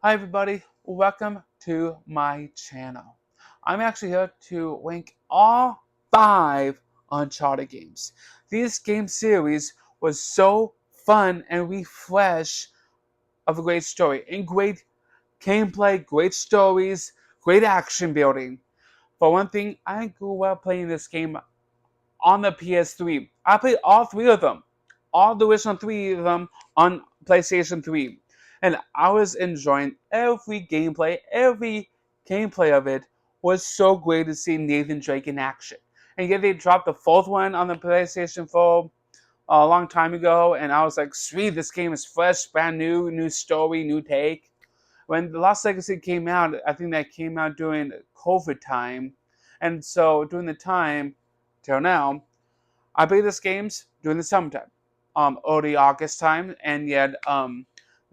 Hi everybody, welcome to my channel. I'm actually here to rank all 5 Uncharted games. This game series was so fun and refresh of a great story and great gameplay, great stories, great action building. For one thing, I grew up playing this game on the PS3. I played all 3 of them, all the original 3 of them on PlayStation 3. And I was enjoying every gameplay of it was so great to see Nathan Drake in action. And yet they dropped the 4th one on the PlayStation 4 a long time ago, and I was like, sweet, this game is fresh, brand new story, new take. When The Lost Legacy came out, I think that came out during COVID time. And so during the time till now, I play these games during the summertime, early August time, and yet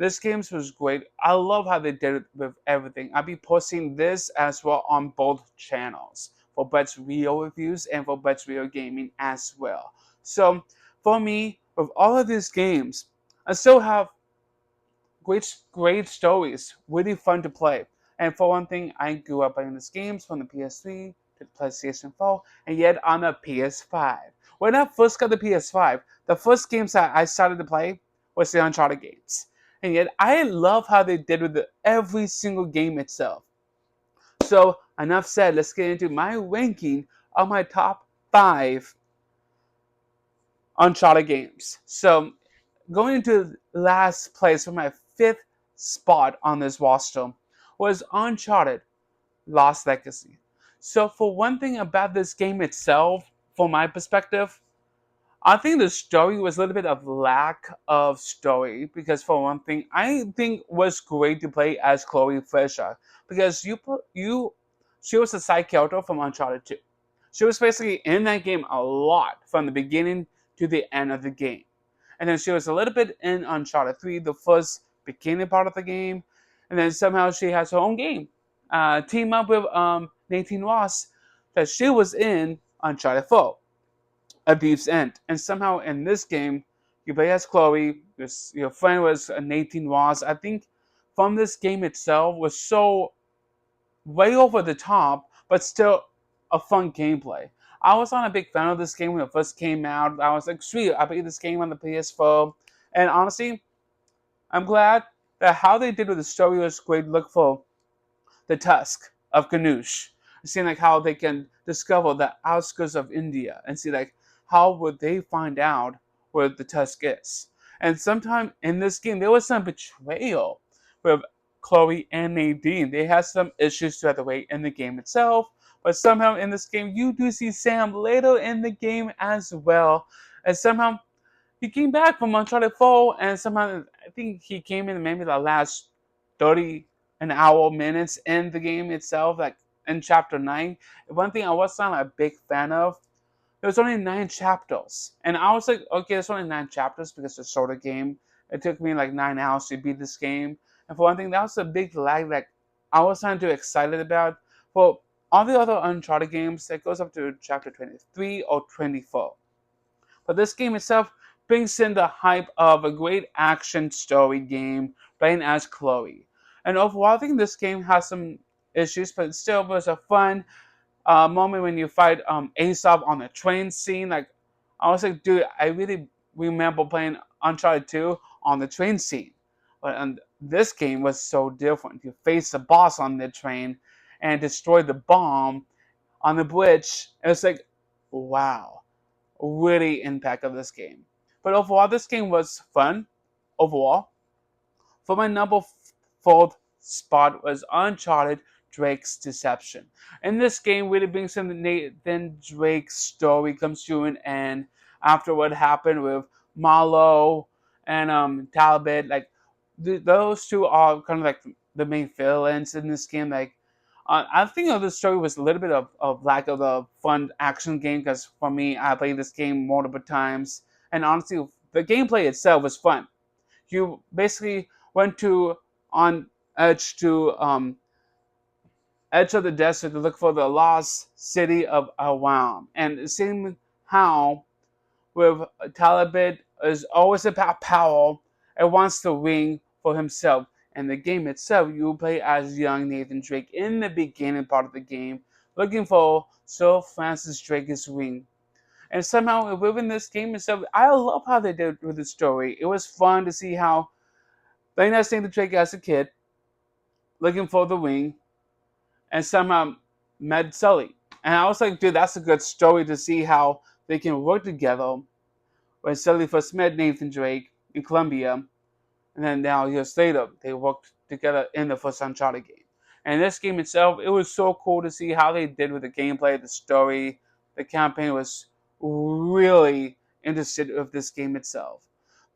this games was great. I love how they did it with everything. I'll be posting this as well on both channels for Brett's Real Reviews and for Brett's Real Gaming as well. So for me, with all of these games, I still have great stories, really fun to play. And for one thing, I grew up playing these games from the PS3 to the PlayStation 4, and yet on the PS5. When I first got the PS5, the first games that I started to play was the Uncharted games. And yet I love how they did with every single game itself. So enough said, let's get into my ranking of my top 5 Uncharted games. So going into last place for my 5th spot on this roster was Uncharted Lost Legacy. So for one thing about this game itself, from my perspective, I think the story was a little bit of lack of story because for one thing, I think it was great to play as Chloe Fisher because she was a side character from Uncharted 2. She was basically in that game a lot from the beginning to the end of the game. And then she was a little bit in Uncharted 3, the first beginning part of the game. And then somehow she has her own game. Team up with Nathan Ross that she was in Uncharted 4, A Thief's End. And somehow in this game, you play as Chloe, your friend was Nathan Ross. I think from this game itself was so way over the top, but still a fun gameplay. I was not a big fan of this game when it first came out. I was like, sweet, I played this game on the PS4. And honestly, I'm glad that how they did with the story was great. Look for the tusk of Ganush. Seeing like how they can discover the outskirts of India and see like how would they find out where the tusk is. And sometime in this game there was some betrayal with Chloe and Nadine. They had some issues throughout the way in the game itself, but somehow in this game you do see Sam later in the game as well. And somehow he came back from Uncharted 4, and somehow I think he came in maybe the last 30 an hour minutes in the game itself, like in chapter 9. One thing I was not a big fan of, there was only 9 chapters. And I was like, okay, there's only 9 chapters because it's a shorter game. It took me like 9 hours to beat this game. And for one thing, that was a big lag that I was not too excited about. For all the other Uncharted games, it goes up to chapter 23 or 24. But this game itself brings in the hype of a great action story game playing as Chloe. And overall, I think this game has some issues, but it still was a fun moment when you fight Aesop on the train scene. Like, I was like, dude, I really remember playing Uncharted 2 on the train scene. But this game was so different. You face the boss on the train and destroy the bomb on the bridge. It was like, wow, really impact of this game. But overall, this game was fun. Overall, for my number 4th spot was Uncharted Drake's Deception. And this game really brings in the Nathan Drake's story comes to an end after what happened with Marlowe and Talbot. Like those two are kind of like the main villains in this game. Like I think the story was a little bit of lack of a fun action game because for me, I played this game multiple times, and honestly, the gameplay itself was fun. You basically went to on edge to edge of the desert to look for the lost city of Awam, and seeing how with Talbot is always about power and wants the ring for himself. And the game itself, you play as young Nathan Drake in the beginning part of the game, looking for Sir Francis Drake's ring. And somehow within this game itself, I love how they did with the story. It was fun to see how playing as Nathan Drake as a kid, looking for the ring, and somehow met Sully. And I was like, dude, that's a good story to see how they can work together. When Sully first met Nathan Drake in Colombia, and then now years later, they worked together in the first Uncharted game. And this game itself, it was so cool to see how they did with the gameplay, the story, the campaign was really interested with this game itself.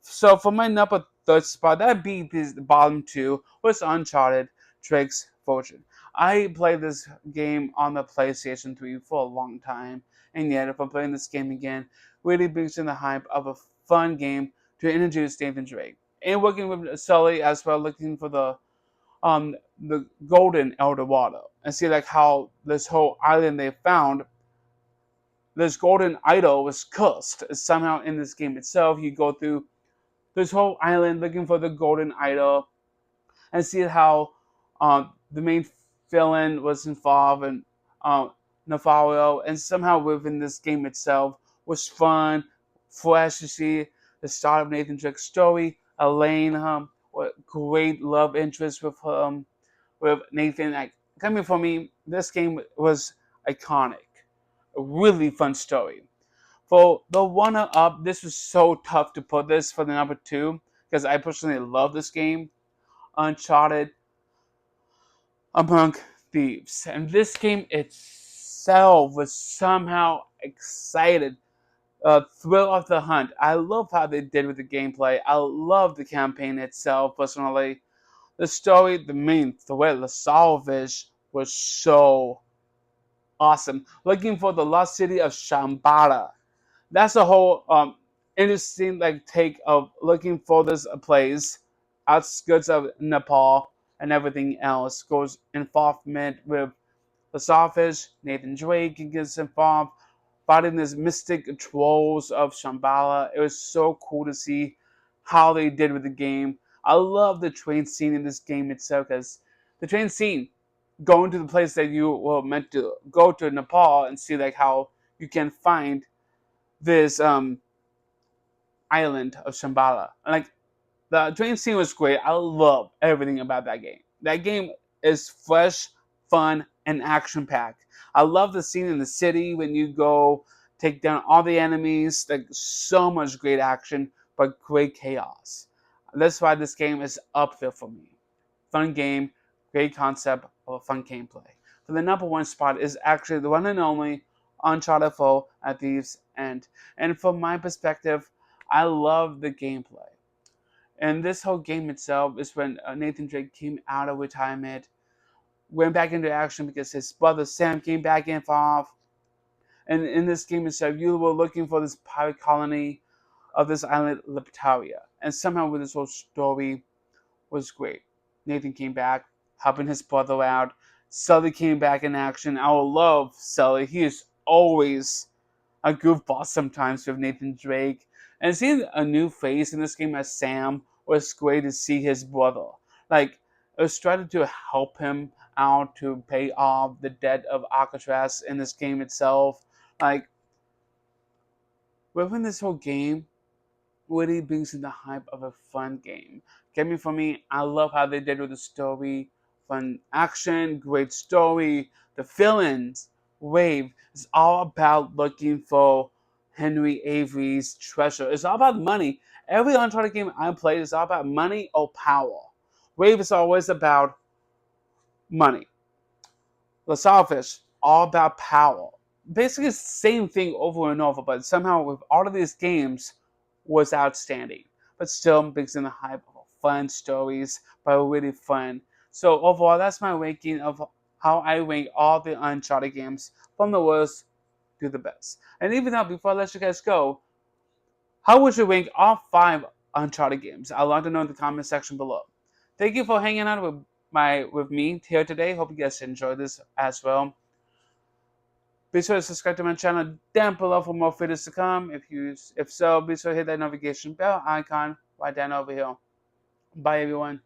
So for my number third spot, that beat the bottom two was Uncharted Drake's Fortune. I played this game on the PlayStation 3 for a long time, and yet if I'm playing this game again, really brings in the hype of a fun game to introduce Nathan Drake. And working with Sully as well, looking for the golden Eldorado, and see like how this whole island they found, this golden idol was cursed. Somehow in this game itself, you go through this whole island looking for the golden idol, and see how the main villain was involved, and Navarro, and somehow within this game itself was fun, fresh to see the start of Nathan Drake's story. Elaine, what great love interest with Nathan. Like, coming from me, this game was iconic, a really fun story. For the one up, this was so tough to put this for the number two because I personally love this game, Uncharted Among Thieves. And this game itself was somehow excited. Thrill of the hunt. I love how they did with the gameplay. I love the campaign itself personally. The story, the main threat, the salvage was so awesome. Looking for the lost city of Shambhala. That's a whole interesting like take of looking for this place outskirts of Nepal and everything else. Goes involvement with the Sawfish, Nathan Drake gets involved, fighting these mystic trolls of Shambhala. It was so cool to see how they did with the game. I love the train scene in this game itself because the train scene, going to the place that you were meant to go to Nepal and see like how you can find this island of Shambhala. Like the train scene was great. I love everything about that game. That game is fresh, fun, and action packed. I love the scene in the city when you go take down all the enemies. Like so much great action, but great chaos. That's why this game is up there for me. Fun game, great concept of a fun gameplay. For the number one spot is actually the one and only Uncharted 4 at Thieves' End. And from my perspective, I love the gameplay. And this whole game itself is when Nathan Drake came out of retirement, went back into action because his brother Sam came back involved. And in this game itself, you were looking for this pirate colony of this island, Leptaria. And somehow with this whole story was great. Nathan came back, helping his brother out. Sully came back in action. I will love Sully. He is always a goofball sometimes with Nathan Drake. And seeing a new face in this game as Sam was great to see his brother. Like, it was trying to help him out to pay off the debt of Alcatraz in this game itself. Like, within this whole game, really brings in the hype of a fun game. Gaming for me, I love how they did with the story. Fun action, great story. The villains, Wave, is all about looking for Henry Avery's treasure. It's all about money. Every Uncharted game I played is all about money or power. Wave is always about money. The Sawfish, all about power. Basically, it's the same thing over and over, but somehow with all of these games was outstanding. But still brings in the hype of fun stories, but really fun. So overall, that's my ranking of how I rank all the Uncharted games from the worst to the best. And even now, before I let you guys go, how would you rank all 5 Uncharted games? I'd like to know in the comment section below. Thank you for hanging out with me here today. Hope you guys enjoyed this as well. Be sure to subscribe to my channel down below for more videos to come. If so, be sure to hit that notification bell icon right down over here. Bye everyone.